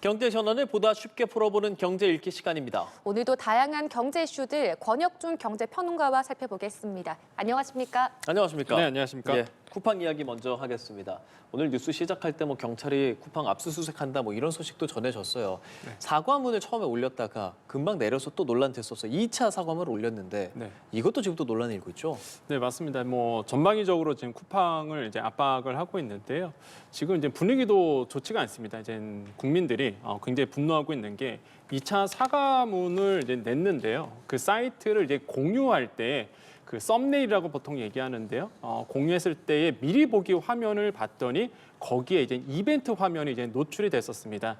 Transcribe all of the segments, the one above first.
경제 전환을 보다 쉽게 풀어보는 경제 읽기 시간입니다. 오늘도 다양한 경제 이슈들 권혁준 경제평론가와 살펴보겠습니다. 안녕하십니까? 안녕하십니까? 네, 안녕하십니까? 예, 쿠팡 이야기 먼저 하겠습니다. 오늘 뉴스 시작할 때 경찰이 쿠팡 압수수색한다 이런 소식도 전해졌어요. 네. 사과문을 처음에 올렸다가 금방 내려서 또 논란됐었어요. 2차 사과문을 올렸는데 네. 이것도 지금 또 논란이 일고 있죠. 네, 맞습니다. 전방위적으로 지금 쿠팡을 이제 압박을 하고 있는데요. 지금 이제 분위기도 좋지가 않습니다. 이제 국민들이 굉장히 분노하고 있는 게 2차 사과문을 이제 냈는데요. 그 사이트를 이제 공유할 때 그 썸네일이라고 보통 얘기하는데요. 공유했을 때의 미리 보기 화면을 봤더니 거기에 이제 이벤트 화면이 이제 노출이 됐었습니다.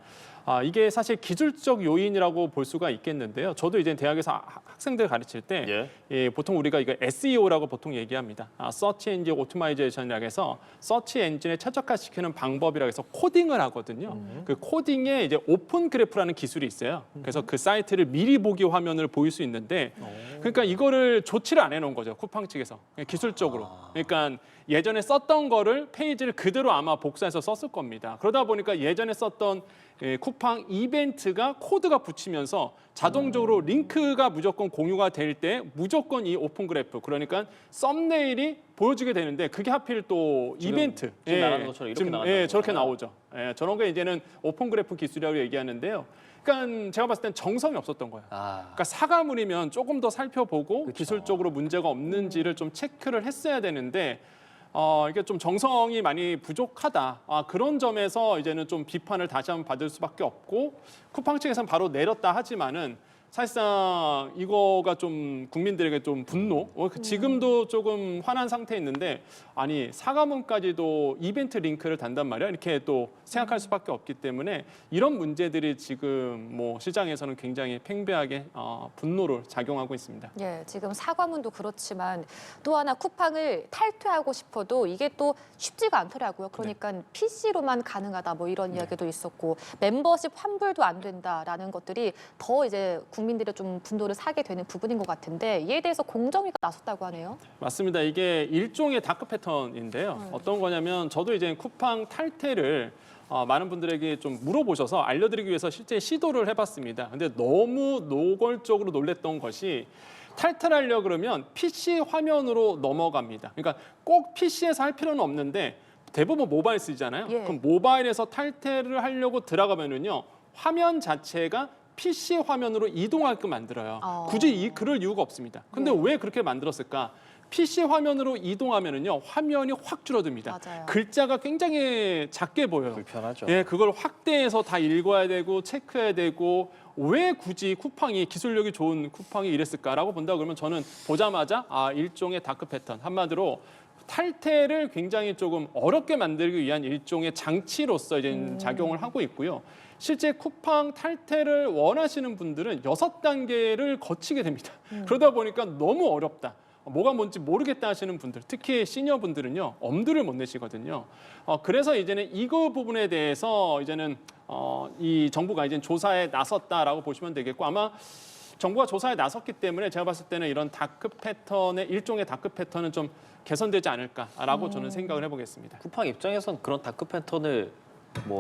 이게 사실 기술적 요인이라고 볼 수가 있겠는데요. 저도 이제 대학에서 학생들 가르칠 때 보통 우리가 이거 SEO라고 보통 얘기합니다. Search Engine Optimization이라고 해서 서치 엔진에 최적화시키는 방법이라고 해서 코딩을 하거든요. 그 코딩에 이제 오픈 그래프라는 기술이 있어요. 그래서 그 사이트를 미리 보기 화면을 보일 수 있는데 그러니까 이거를 조치를 안 해놓은 거죠. 쿠팡 측에서 기술적으로. 그러니까 예전에 썼던 거를 페이지를 그대로 아마 복사해서 썼을 겁니다. 그러다 보니까 예전에 썼던 쿠팡 이벤트가 코드가 붙이면서 자동적으로 링크가 무조건 공유가 될 때 무조건 이 오픈 그래프 그러니까 썸네일이 보여지게 되는데 그게 하필 또 이벤트 지금 나가는 것처럼 이렇게 나간다는 저렇게 거구나. 나오죠. 저런 게 이제는 오픈 그래프 기술이라고 얘기하는데요. 그러니까 제가 봤을 땐 정성이 없었던 거예요. 그러니까 사과문이면 조금 더 살펴보고 그쵸. 기술적으로 문제가 없는지를 좀 체크를 했어야 되는데 이게 좀 정성이 많이 부족하다. 그런 점에서 이제는 좀 비판을 다시 한번 받을 수밖에 없고 쿠팡 측에서는 바로 내렸다 하지만은 사실상 이거가 좀 국민들에게 좀 분노, 지금도 조금 화난 상태에 있는데 아니 사과문까지도 이벤트 링크를 단단 말이야 이렇게 또 생각할 수밖에 없기 때문에 이런 문제들이 지금 시장에서는 굉장히 팽배하게 분노를 작용하고 있습니다. 예, 지금 사과문도 그렇지만 또 하나 쿠팡을 탈퇴하고 싶어도 이게 또 쉽지가 않더라고요. 그러니까 PC로만 가능하다 이런 이야기도 있었고 멤버십 환불도 안 된다라는 것들이 더 이제 국민들의 좀 분노를 사게 되는 부분인 것 같은데 이에 대해서 공정위가 나섰다고 하네요. 맞습니다. 이게 일종의 다크 패턴인데요. 어떤 거냐면 저도 이제 쿠팡 탈퇴를 많은 분들에게 좀 물어보셔서 알려드리기 위해서 실제 시도를 해봤습니다. 근데 너무 노골적으로 놀랬던 것이 탈퇴를 하려고 그러면 PC 화면으로 넘어갑니다. 그러니까 꼭 PC에서 할 필요는 없는데 대부분 모바일 쓰잖아요. 예. 그럼 모바일에서 탈퇴를 하려고 들어가면은요 화면 자체가 PC 화면으로 이동하게끔 만들어요. 굳이 그럴 이유가 없습니다. 근데 왜 그렇게 만들었을까? PC 화면으로 이동하면은요 화면이 확 줄어듭니다. 맞아요. 글자가 굉장히 작게 보여요. 불편하죠. 예, 그걸 확대해서 다 읽어야 되고 체크해야 되고 왜 굳이 쿠팡이 기술력이 좋은 쿠팡이 이랬을까라고 본다 그러면 저는 보자마자 일종의 다크 패턴 한마디로 탈퇴를 굉장히 조금 어렵게 만들기 위한 일종의 장치로서 이제 작용을 하고 있고요. 실제 쿠팡 탈퇴를 원하시는 분들은 6단계를 거치게 됩니다. 그러다 보니까 너무 어렵다. 뭐가 뭔지 모르겠다 하시는 분들, 특히 시니어 분들은요, 엄두를 못 내시거든요. 그래서 이제는 이거 부분에 대해서 이제는 이 정부가 이제 조사에 나섰다라고 보시면 되겠고 아마 정부가 조사에 나섰기 때문에 제가 봤을 때는 이런 다크 패턴의 일종의 다크 패턴은 좀 개선되지 않을까라고 저는 생각을 해보겠습니다. 쿠팡 입장에선 그런 다크 패턴을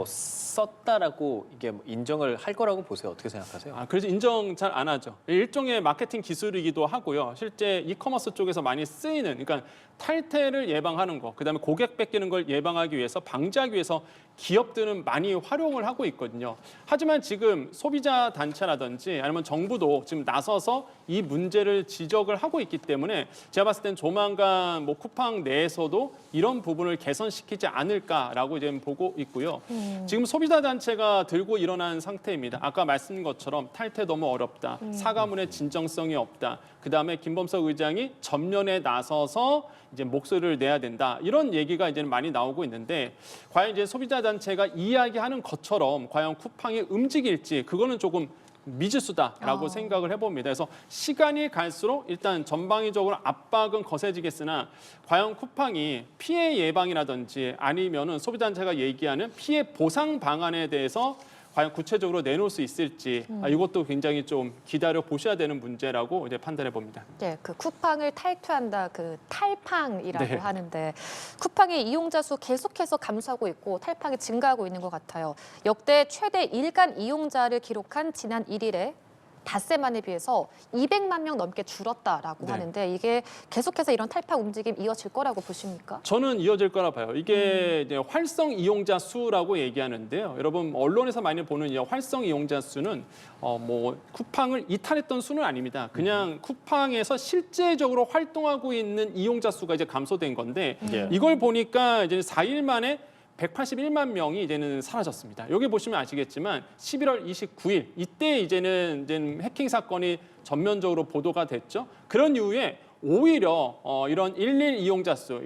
썼다라고 이게 인정을 할 거라고 보세요. 어떻게 생각하세요? 그래서 인정 잘 안 하죠. 일종의 마케팅 기술이기도 하고요. 실제 이커머스 쪽에서 많이 쓰이는, 그러니까 탈퇴를 예방하는 거, 그다음에 고객 뺏기는 걸 예방하기 위해서 방지하기 위해서 기업들은 많이 활용을 하고 있거든요. 하지만 지금 소비자 단체라든지 아니면 정부도 지금 나서서 이 문제를 지적을 하고 있기 때문에 제가 봤을 땐 조만간 쿠팡 내에서도 이런 부분을 개선시키지 않을까라고 이제 보고 있고요. 지금 소비자 단체가 들고 일어난 상태입니다. 아까 말씀드린 것처럼 탈퇴 너무 어렵다. 사과문의 진정성이 없다. 그다음에 김범석 의장이 전면에 나서서 이제 목소리를 내야 된다. 이런 얘기가 이제 많이 나오고 있는데 과연 이제 소비자 단체가 이야기하는 것처럼 과연 쿠팡이 움직일지 그거는 조금 미지수다라고 생각을 해봅니다. 그래서 시간이 갈수록 일단 전방위적으로 압박은 거세지겠으나 과연 쿠팡이 피해 예방이라든지 아니면은 소비단체가 얘기하는 피해 보상 방안에 대해서 과연 구체적으로 내놓을 수 있을지 이것도 굉장히 좀 기다려 보셔야 되는 문제라고 이제 판단해 봅니다. 네, 그 쿠팡을 탈퇴한다, 그 탈팡이라고 네. 하는데 쿠팡의 이용자 수 계속해서 감소하고 있고 탈팡이 증가하고 있는 것 같아요. 역대 최대 일간 이용자를 기록한 지난 1일에 닷새 만에 비해서 200만 명 넘게 줄었다라고 네. 하는데 이게 계속해서 이런 탈팡 움직임 이어질 거라고 보십니까? 저는 이어질 거라 봐요. 이게 이제 활성 이용자 수라고 얘기하는데요. 여러분 언론에서 많이 보는 이 활성 이용자 수는 뭐 쿠팡을 이탈했던 수는 아닙니다. 그냥 쿠팡에서 실제적으로 활동하고 있는 이용자 수가 이제 감소된 건데 예. 이걸 보니까 이제 4일 만에 181만 명이 이제는 사라졌습니다. 여기 보시면 아시겠지만 11월 29일 이때 이제는 해킹 사건이 전면적으로 보도가 됐죠. 그런 이후에 오히려 이런 11 이용자 수,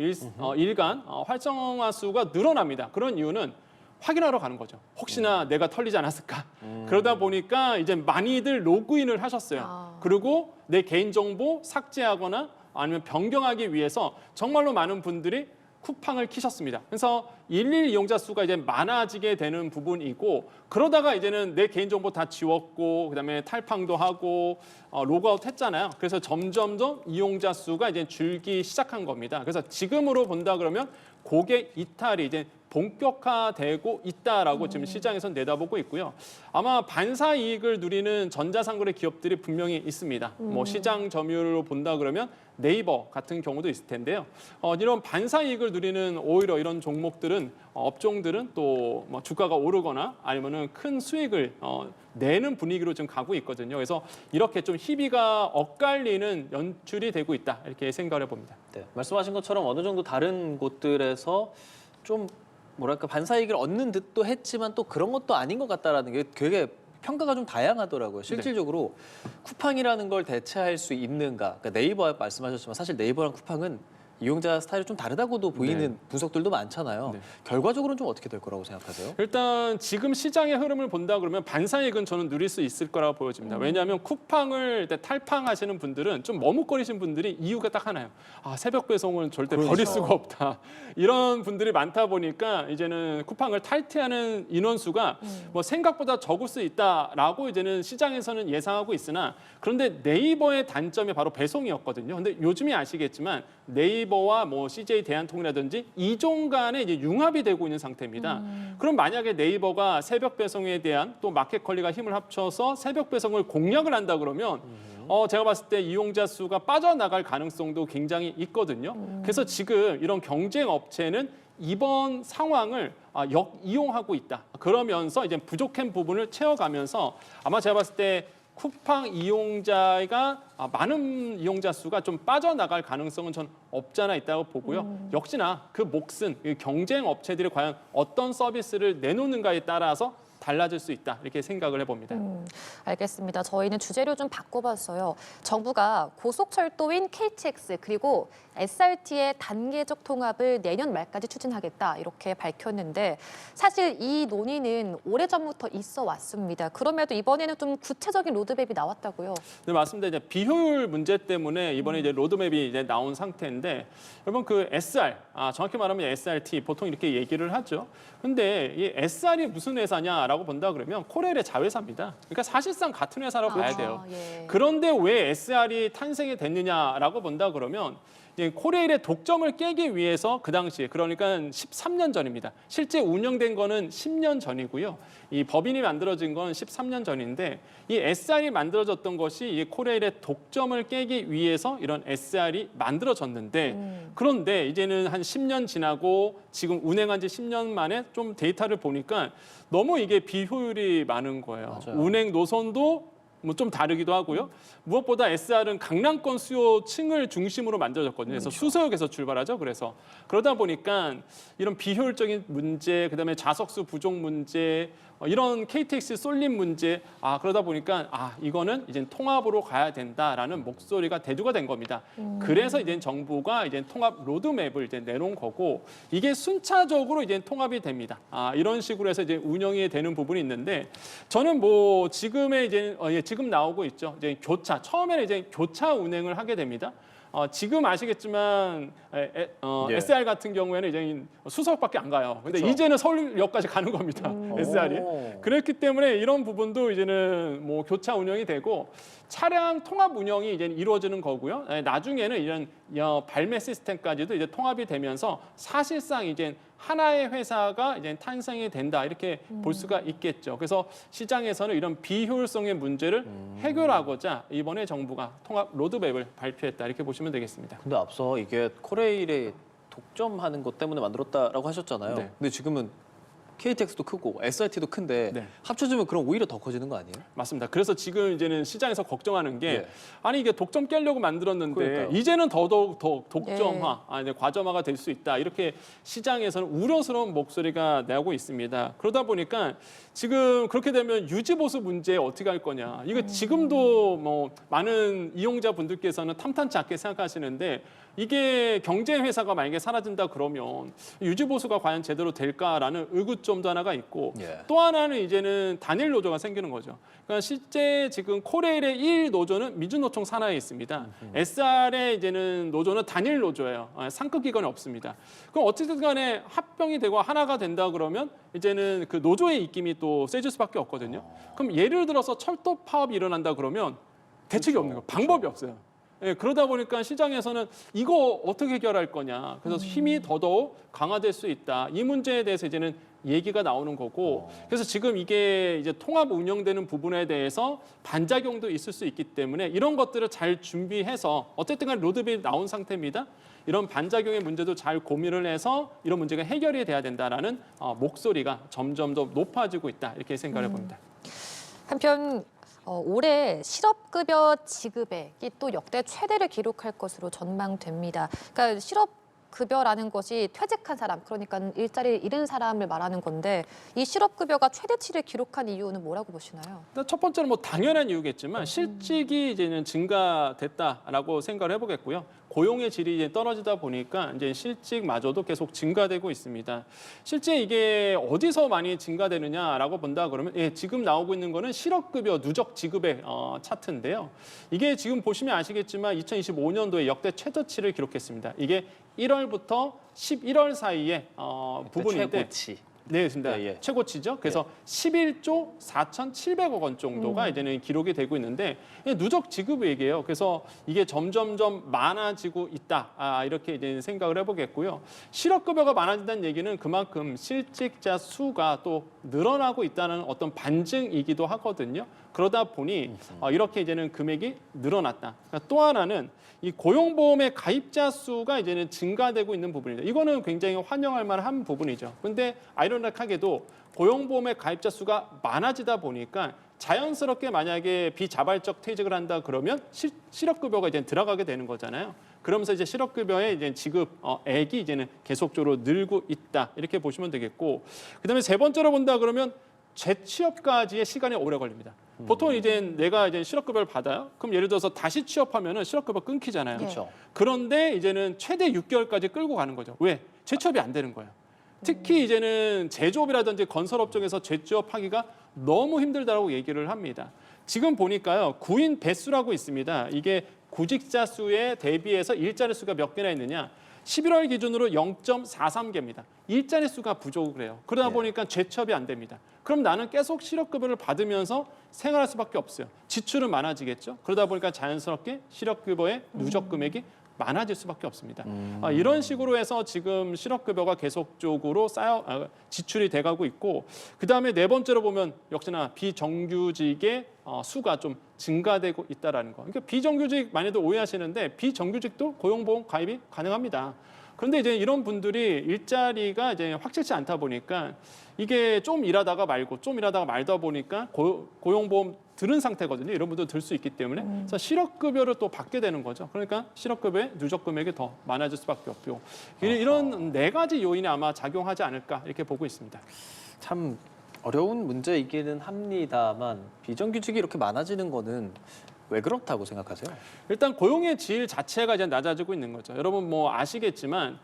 일간 활성화 수가 늘어납니다. 그런 이유는 확인하러 가는 거죠. 혹시나 내가 털리지 않았을까? 그러다 보니까 이제 많이들 로그인을 하셨어요. 아. 그리고 내 개인정보 삭제하거나 아니면 변경하기 위해서 정말로 많은 분들이 쿠팡을 키셨습니다. 그래서 11 이용자 수가 이제 많아지게 되는 부분이고 그러다가 이제는 내 개인정보 다 지웠고 그다음에 탈팡도 하고 로그아웃 했잖아요. 그래서 점점점 이용자 수가 이제 줄기 시작한 겁니다. 그래서 지금으로 본다 그러면 고객 이탈이 이제 본격화되고 있다라고 지금 시장에서 내다보고 있고요. 아마 반사 이익을 누리는 전자상거래 기업들이 분명히 있습니다. 뭐 시장 점유율로 본다 그러면 네이버 같은 경우도 있을 텐데요. 이런 반사 이익을 누리는 오히려 이런 종목들은 업종들은 또 뭐 주가가 오르거나 아니면은 큰 수익을 내는 분위기로 지금 가고 있거든요. 그래서 이렇게 좀 희비가 엇갈리는 연출이 되고 있다 이렇게 생각을 해봅니다. 네, 말씀하신 것처럼 어느 정도 다른 곳들에서 좀 뭐랄까 반사이익을 얻는 듯도 했지만 또 그런 것도 아닌 것 같다라는 게 되게 평가가 좀 다양하더라고요. 실질적으로 쿠팡이라는 걸 대체할 수 있는가? 그러니까 네이버 말씀하셨지만 사실 네이버랑 쿠팡은 이용자 스타일이 좀 다르다고도 보이는 분석들도 많잖아요. 네. 결과적으로는 좀 어떻게 될 거라고 생각하세요? 일단 지금 시장의 흐름을 본다 그러면 반사이익은 저는 누릴 수 있을 거라고 보여집니다. 왜냐하면 쿠팡을 탈팡하시는 분들은 좀 머뭇거리신 분들이 이유가 딱 하나예요. 아, 새벽 배송은 절대 버릴 수가 없다. 이런 분들이 많다 보니까 이제는 쿠팡을 탈퇴하는 인원수가 뭐 생각보다 적을 수 있다라고 이제는 시장에서는 예상하고 있으나 그런데 네이버의 단점이 바로 배송이었거든요. 근데 요즘에 아시겠지만 네이버와 뭐 CJ 대한통이라든지 이종 간에 이제 융합이 되고 있는 상태입니다. 그럼 만약에 네이버가 새벽 배송에 대한 또 마켓컬리가 힘을 합쳐서 새벽 배송을 공략을 한다 그러면 제가 봤을 때 이용자 수가 빠져나갈 가능성도 굉장히 있거든요. 그래서 지금 이런 경쟁 업체는 이번 상황을 역이용하고 있다. 그러면서 이제 부족한 부분을 채워가면서 아마 제가 봤을 때 쿠팡 이용자가 많은 이용자 수가 좀 빠져나갈 가능성은 전 없잖아 있다고 보고요. 역시나 그 몫은 이 경쟁 업체들이 과연 어떤 서비스를 내놓는가에 따라서 달라질 수 있다 이렇게 생각을 해봅니다. 알겠습니다. 저희는 주제를 좀 바꿔봤어요. 정부가 고속철도인 KTX 그리고 SRT의 단계적 통합을 내년 말까지 추진하겠다 이렇게 밝혔는데 사실 이 논의는 오래전부터 있어 왔습니다. 그럼에도 이번에는 좀 구체적인 로드맵이 나왔다고요. 네, 맞습니다. 이제 비효율 문제 때문에 이번에 이제 로드맵이 이제 나온 상태인데 여러분 그 SR 정확히 말하면 SRT 보통 이렇게 얘기를 하죠. 근데 이 SR이 무슨 회사냐라고 본다 그러면 코레일의 자회사입니다. 그러니까 사실상 같은 회사라고 봐야 돼요. 예. 그런데 왜 SR이 탄생이 됐느냐라고 본다 그러면 이제 코레일의 독점을 깨기 위해서 그 당시에 그러니까 13년 전입니다. 실제 운영된 거는 10년 전이고요. 이 법인이 만들어진 건 13년 전인데 이 SR이 만들어졌던 것이 이 코레일의 독점을 깨기 위해서 이런 SR이 만들어졌는데 그런데 이제는 한 10년 지나고 지금 운행한 지 10년 만에 좀 데이터를 보니까 너무 이게 비효율이 많은 거예요. 맞아요. 운행 노선도 뭐 좀 다르기도 하고요. 무엇보다 SR은 강남권 수요층을 중심으로 만들어졌거든요. 그래서 수서역에서 출발하죠. 그래서 그러다 보니까 이런 비효율적인 문제, 그다음에 좌석수 부족 문제, 이런 KTX 쏠림 문제, 그러다 보니까 이거는 이제 통합으로 가야 된다라는 목소리가 대두가 된 겁니다. 그래서 이제 정부가 이제 통합 로드맵을 이제 내놓은 거고 이게 순차적으로 이제 통합이 됩니다. 이런 식으로 해서 이제 운영이 되는 부분이 있는데 저는 뭐 지금의 이제 지금 나오고 있죠. 이제 교차 처음에는 이제 교차 운행을 하게 됩니다. 지금 아시겠지만 예. SR 같은 경우에는 이제 수서역밖에 안 가요. 근데 그쵸. 이제는 서울역까지 가는 겁니다. SR이. 오. 그렇기 때문에 이런 부분도 이제는 뭐 교차 운영이 되고 차량 통합 운영이 이제 이루어지는 거고요. 나중에는 이런 발매 시스템까지도 이제 통합이 되면서 사실상 이제 하나의 회사가 이제 탄생이 된다 이렇게 볼 수가 있겠죠. 그래서 시장에서는 이런 비효율성의 문제를 해결하고자 이번에 정부가 통합 로드맵을 발표했다 이렇게 보시면 되겠습니다. 근데 앞서 이게 코레일의 독점하는 것 때문에 만들었다라고 하셨잖아요. 네. 근데 지금은 KTX도 크고 SRT도 큰데 네. 합쳐지면 그럼 오히려 더 커지는 거 아니에요? 맞습니다. 그래서 지금 이제는 시장에서 걱정하는 게 예. 아니 이게 독점 깨려고 만들었는데 그러니까요. 이제는 더더욱 더 독점화, 이제 과점화가 될 수 있다. 이렇게 시장에서는 우려스러운 목소리가 나오고 있습니다. 그러다 보니까 지금 그렇게 되면 유지 보수 문제 어떻게 할 거냐. 이거 지금도 뭐 많은 이용자분들께서는 탐탄치 않게 생각하시는데 이게 경쟁 회사가 만약에 사라진다 그러면 유지 보수가 과연 제대로 될까라는 의구점도 하나가 있고 예. 또 하나는 이제는 단일 노조가 생기는 거죠. 그러니까 실제 지금 코레일의 1 노조는 민주노총 산하에 있습니다. SR의 이제는 노조는 단일 노조예요. 상급 기관이 없습니다. 그럼 어쨌든 간에 합병이 되고 하나가 된다 그러면 이제는 그 노조의 입김이 또 세질 수밖에 없거든요. 그럼 예를 들어서 철도 파업이 일어난다 그러면 대책이 없는 거예요. 방법이 없어요. 예, 그러다 보니까 시장에서는 이거 어떻게 해결할 거냐. 그래서 힘이 더더욱 강화될 수 있다. 이 문제에 대해서 이제는 얘기가 나오는 거고. 그래서 지금 이게 이제 통합 운영되는 부분에 대해서 반작용도 있을 수 있기 때문에 이런 것들을 잘 준비해서 어쨌든 간 로드맵이 나온 상태입니다. 이런 반작용의 문제도 잘 고민을 해서 이런 문제가 해결이 돼야 된다라는 목소리가 점점 더 높아지고 있다. 이렇게 생각을 해봅니다. 한편 올해 실업급여 지급액이 또 역대 최대를 기록할 것으로 전망됩니다. 그러니까 실업급여라는 것이 퇴직한 사람, 그러니까 일자리를 잃은 사람을 말하는 건데 이 실업급여가 최대치를 기록한 이유는 뭐라고 보시나요? 일단 첫 번째는 뭐 당연한 이유겠지만 실직이 이제는 증가됐다라고 생각을 해보겠고요. 고용의 질이 이제 떨어지다 보니까 이제 실직마저도 계속 증가되고 있습니다. 실제 이게 어디서 많이 증가되느냐라고 본다 그러면 지금 나오고 있는 거는 실업급여 누적 지급의 차트인데요. 이게 지금 보시면 아시겠지만 2025년도에 역대 최저치를 기록했습니다. 이게 1월부터 11월 사이에 부분인데 최고치. 네, 그렇습니다. 예, 예. 최고치죠. 그래서 11조 4,700억 원 정도가 이제는 기록이 되고 있는데 누적 지급 얘기예요. 그래서 이게 점점점 많아지고 있다. 이렇게 이제 생각을 해보겠고요. 실업급여가 많아진다는 얘기는 그만큼 실직자 수가 또 늘어나고 있다는 어떤 반증이기도 하거든요. 그러다 보니 이렇게 이제는 금액이 늘어났다. 그러니까 또 하나는 이 고용보험의 가입자 수가 이제는 증가되고 있는 부분입니다. 이거는 굉장히 환영할 만한 부분이죠. 근데 아이러니하게도 고용보험의 가입자 수가 많아지다 보니까 자연스럽게 만약에 비자발적 퇴직을 한다 그러면 실업급여가 이제 들어가게 되는 거잖아요. 그러면서 이제 실업급여의 이제 지급액이 이제는 계속적으로 늘고 있다 이렇게 보시면 되겠고, 그다음에 세 번째로 본다 그러면 재취업까지의 시간이 오래 걸립니다. 보통 이제 내가 이제 실업급여를 받아요. 그럼 예를 들어서 다시 취업하면은 실업급여 끊기잖아요. 그렇죠. 그런데 이제는 최대 6개월까지 끌고 가는 거죠. 왜? 재취업이 안 되는 거예요. 특히 이제는 제조업이라든지 건설업종에서 재취업하기가 너무 힘들다고 얘기를 합니다. 지금 보니까요, 구인 배수라고 있습니다. 이게 구직자 수에 대비해서 일자리 수가 몇 개나 있느냐? 11월 기준으로 0.43개입니다. 일자리 수가 부족을 해요. 그러다 보니까 재취업이 안 됩니다. 그럼 나는 계속 실업급여를 받으면서 생활할 수밖에 없어요. 지출은 많아지겠죠. 그러다 보니까 자연스럽게 실업급여의 누적 금액이 많아질 수밖에 없습니다. 이런 식으로 해서 지금 실업급여가 계속적으로 지출이 돼가고 있고, 그다음에 네 번째로 보면 역시나 비정규직의 수가 좀 증가되고 있다라는 거. 그러니까 비정규직 많이들 오해하시는데 비정규직도 고용보험 가입이 가능합니다. 그런데 이제 이런 분들이 일자리가 이제 확실치 않다 보니까 이게 좀 일하다가 말고 좀 일하다가 말다 보니까 고용보험 들은 상태거든요. 이런 분들 들 수 있기 때문에 그래서 실업급여를 또 받게 되는 거죠. 그러니까 실업급여의 누적 금액이 더 많아질 수밖에 없고, 이런 네 가지 요인이 아마 작용하지 않을까 이렇게 보고 있습니다. 참 어려운 문제이기는 합니다만 비정규직이 이렇게 많아지는 거는 왜 그렇다고 생각하세요? 일단 고용의 질 자체가 이제 낮아지고 있는 거죠. 여러분 뭐 아시겠지만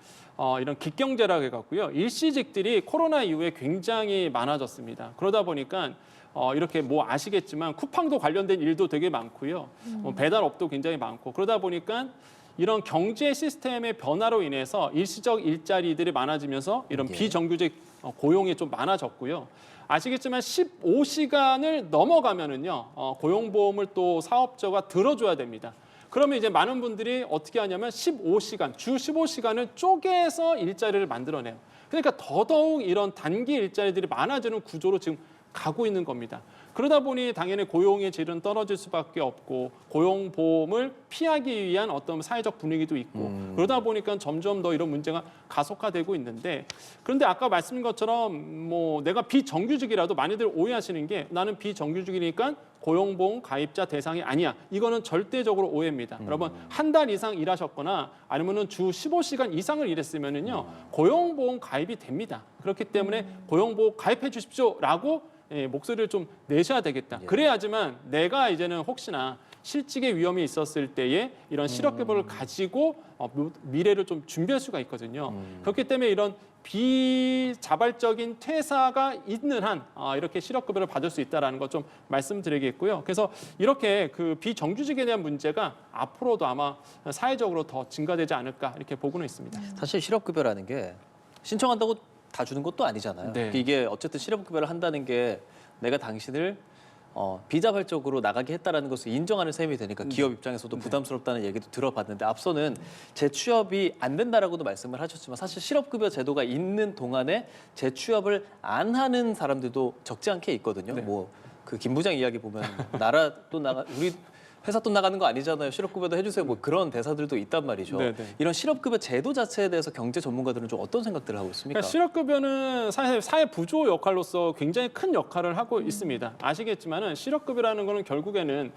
이런 기경제라고 해갖고요, 일시직들이 코로나 이후에 굉장히 많아졌습니다. 그러다 보니까 이렇게 뭐 아시겠지만 쿠팡도 관련된 일도 되게 많고요, 배달업도 굉장히 많고, 그러다 보니까 이런 경제 시스템의 변화로 인해서 일시적 일자리들이 많아지면서 이런 예. 비정규직 고용이 좀 많아졌고요. 아시겠지만 15시간을 넘어가면은요, 고용보험을 또 사업자가 들어줘야 됩니다. 그러면 이제 많은 분들이 어떻게 하냐면 15시간, 주 15시간을 쪼개서 일자리를 만들어내요. 그러니까 더더욱 이런 단기 일자리들이 많아지는 구조로 지금 가고 있는 겁니다. 그러다 보니 당연히 고용의 질은 떨어질 수밖에 없고 고용보험을 피하기 위한 어떤 사회적 분위기도 있고 그러다 보니까 점점 더 이런 문제가 가속화되고 있는데 그런데 아까 말씀드린 것처럼 뭐 내가 비정규직이라도 많이들 오해하시는 게 나는 비정규직이니까 고용보험 가입자 대상이 아니야. 이거는 절대적으로 오해입니다. 여러분 한 달 이상 일하셨거나 아니면은 주 15시간 이상을 일했으면은요 고용보험 가입이 됩니다. 그렇기 때문에 고용보험 가입해 주십시오라고 목소리를 좀 내셔야 되겠다. 그래야지만 내가 이제는 혹시나 실직의 위험이 있었을 때에 이런 실업급여를 가지고 미래를 좀 준비할 수가 있거든요. 그렇기 때문에 이런 비자발적인 퇴사가 있는 한 이렇게 실업급여를 받을 수 있다는 것 좀 말씀드리겠고요. 그래서 이렇게 그 비정규직에 대한 문제가 앞으로도 아마 사회적으로 더 증가되지 않을까 이렇게 보고는 있습니다. 사실 실업급여라는 게 신청한다고 다 주는 것도 아니잖아요. 네. 이게 어쨌든 실업급여를 한다는 게 내가 당신을 비자발적으로 나가게 했다라는 것을 인정하는 셈이 되니까 기업 입장에서도 부담스럽다는 얘기도 들어봤는데 앞서는 재취업이 안 된다라고도 말씀을 하셨지만 사실 실업급여 제도가 있는 동안에 재취업을 안 하는 사람들도 적지 않게 있거든요. 네. 뭐 그 김 부장 이야기 보면 나라 돈 나가 우리 회사 돈 나가는 거 아니잖아요. 실업급여도 해주세요. 뭐 그런 대사들도 있단 말이죠. 네네. 이런 실업급여 제도 자체에 대해서 경제 전문가들은 좀 어떤 생각들을 하고 있습니까? 그러니까 실업급여는 사실 사회 부조 역할로서 굉장히 큰 역할을 하고 있습니다. 아시겠지만은 실업급여라는 거는 결국에는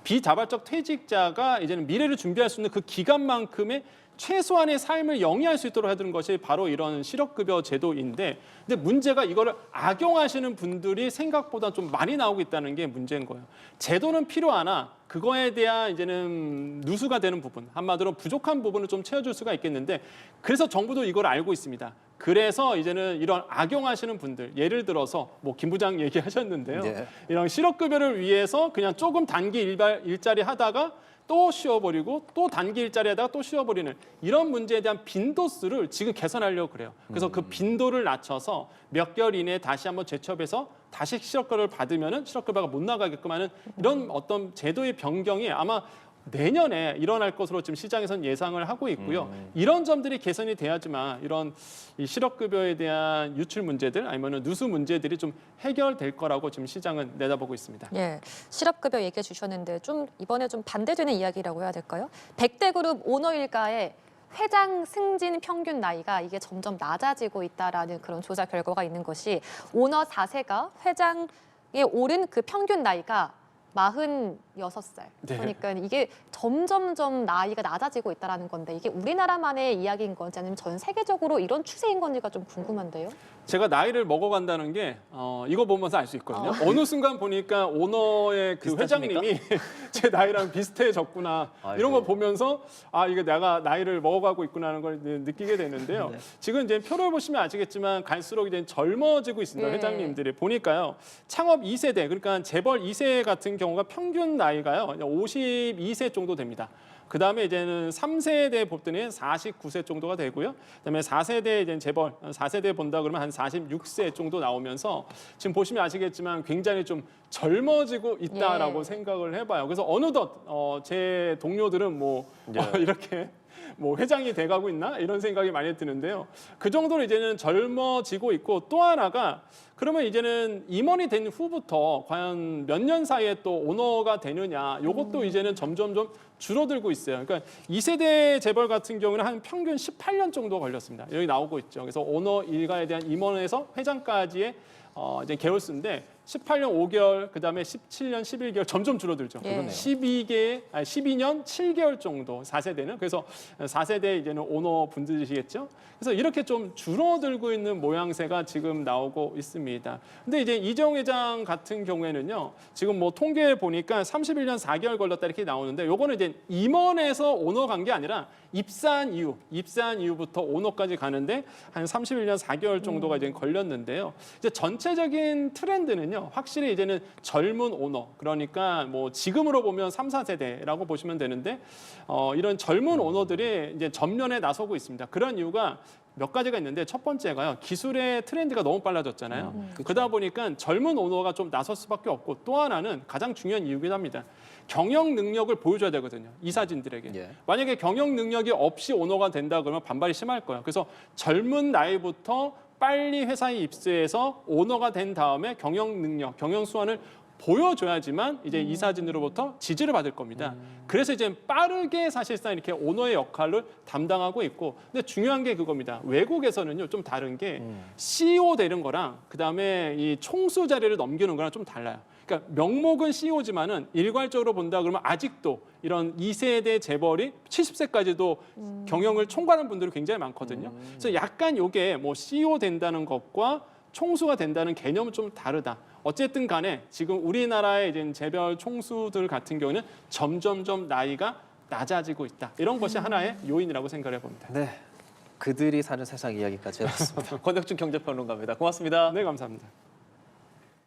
비자발적 퇴직자가 이제는 미래를 준비할 수 있는 그 기간만큼의 최소한의 삶을 영위할 수 있도록 해두는 것이 바로 이런 실업급여 제도인데 근데 문제가 이거를 악용하시는 분들이 생각보다 좀 많이 나오고 있다는 게 문제인 거예요. 제도는 필요하나 그거에 대한 이제는 누수가 되는 부분, 한마디로 부족한 부분을 좀 채워줄 수가 있겠는데 그래서 정부도 이걸 알고 있습니다. 그래서 이제는 이런 악용하시는 분들, 예를 들어서 뭐 김 부장 얘기하셨는데요. 네. 이런 실업급여를 위해서 그냥 조금 단기 일자리 하다가 또 쉬어버리고 또 단기 일자리 하다가 또 쉬어버리는 이런 문제에 대한 빈도수를 지금 개선하려고 그래요. 그래서 그 빈도를 낮춰서 몇 개월 이내에 다시 한번 재취업해서 다시 실업급여를 받으면은 실업급여가 못 나가게끔 하는 이런 어떤 제도의 변경이 아마 내년에 일어날 것으로 지금 시장에서는 예상을 하고 있고요. 이런 점들이 개선이 돼야지만 이런 이 실업급여에 대한 유출 문제들 아니면 누수 문제들이 좀 해결될 거라고 지금 시장은 내다보고 있습니다. 예, 실업급여 얘기해 주셨는데 좀 이번에 좀 반대되는 이야기라고 해야 될까요? 100대 그룹 오너 일가의 회장 승진 평균 나이가 이게 점점 낮아지고 있다라는 그런 조사 결과가 있는 것이 오너 4세가 회장에 오른 그 평균 나이가 46살. 네. 그러니까 이게 점점점 나이가 낮아지고 있다는 건데 이게 우리나라만의 이야기인 건지 아니면 전 세계적으로 이런 추세인 건지가 좀 궁금한데요. 제가 나이를 먹어간다는 게 이거 보면서 알 수 있거든요. 어느 순간 보니까 오너의 그 비슷하십니까? 회장님이 제 나이랑 비슷해졌구나 이런 거 아이고. 보면서 이게 내가 나이를 먹어가고 있구나 하는 걸 느끼게 되는데요. 네. 지금 이제 표를 보시면 아시겠지만 갈수록 이제 젊어지고 있습니다. 예. 회장님들이 보니까요. 창업 2세대 그러니까 재벌 2세 같은 경우가 평균 나이가요 52세 정도 됩니다. 그 다음에 이제는 3세대 보더니 49세 정도가 되고요. 그다음에 4세대 이제 재벌 4세대 본다 그러면 한 46세 정도 나오면서 지금 보시면 아시겠지만 굉장히 좀 젊어지고 있다라고 예. 생각을 해봐요. 그래서 어느덧 제 동료들은 뭐 이렇게 뭐 회장이 돼가고 있나 이런 생각이 많이 드는데요. 그 정도로 이제는 젊어지고 있고 또 하나가 그러면 이제는 임원이 된 후부터 과연 몇 년 사이에 또 오너가 되느냐 이것도 이제는 점점 줄어들고 있어요. 그러니까 2세대 재벌 같은 경우는 한 평균 18년 정도 걸렸습니다. 여기 나오고 있죠. 그래서 오너 일가에 대한 임원에서 회장까지의 이제 개월수인데 18년 5개월, 그다음에 17년 11개월 점점 줄어들죠. 예. 12년 7개월 정도 4세대는 그래서 4세대 이제는 오너 분들이시겠죠. 그래서 이렇게 좀 줄어들고 있는 모양새가 지금 나오고 있습니다. 근데 이제 이재용 회장 같은 경우에는요. 지금 뭐 통계 보니까 31년 4개월 걸렸다 이렇게 나오는데 요거는 이제 임원에서 오너 간 게 아니라 입사한 이후부터 오너까지 가는데 한 31년 4개월 정도가 이제 걸렸는데요. 이제 전체적인 트렌드는요. 있는데요. 확실히 이제는 젊은 오너, 그러니까 뭐 지금으로 보면 3, 4세대라고 보시면 되는데 이런 젊은 오너들이 이제 전면에 나서고 있습니다. 그런 이유가 몇 가지가 있는데 첫 번째가요. 기술의 트렌드가 너무 빨라졌잖아요. 그러다 보니까 젊은 오너가 좀 나설 수밖에 없고 또 하나는 가장 중요한 이유긴 합니다. 경영 능력을 보여줘야 되거든요. 이사진들에게. 예. 만약에 경영 능력이 없이 오너가 된다 그러면 반발이 심할 거예요. 그래서 젊은 나이부터 빨리 회사에 입사해서 오너가 된 다음에 경영 능력, 경영 수완을 보여줘야지만 이제 이사진으로부터 지지를 받을 겁니다. 그래서 이제 빠르게 사실상 이렇게 오너의 역할을 담당하고 있고, 근데 중요한 게 그겁니다. 외국에서는요 좀 다른 게 CEO 되는 거랑 그다음에 이 총수 자리를 넘기는 거랑 좀 달라요. 그러니까 명목은 CEO지만은 일괄적으로 본다 그러면 아직도 이런 2세대 재벌이 70세까지도 경영을 총괄하는 분들이 굉장히 많거든요. 그래서 약간 이게 뭐 CEO 된다는 것과 총수가 된다는 개념은 좀 다르다. 어쨌든 간에 지금 우리나라의 이제 재벌 총수들 같은 경우는 점점점 나이가 낮아지고 있다. 이런 것이 하나의 요인이라고 생각을 해봅니다. 네, 그들이 사는 세상 이야기까지 해봤습니다. 권혁준 경제평론가입니다. 고맙습니다. 네, 감사합니다.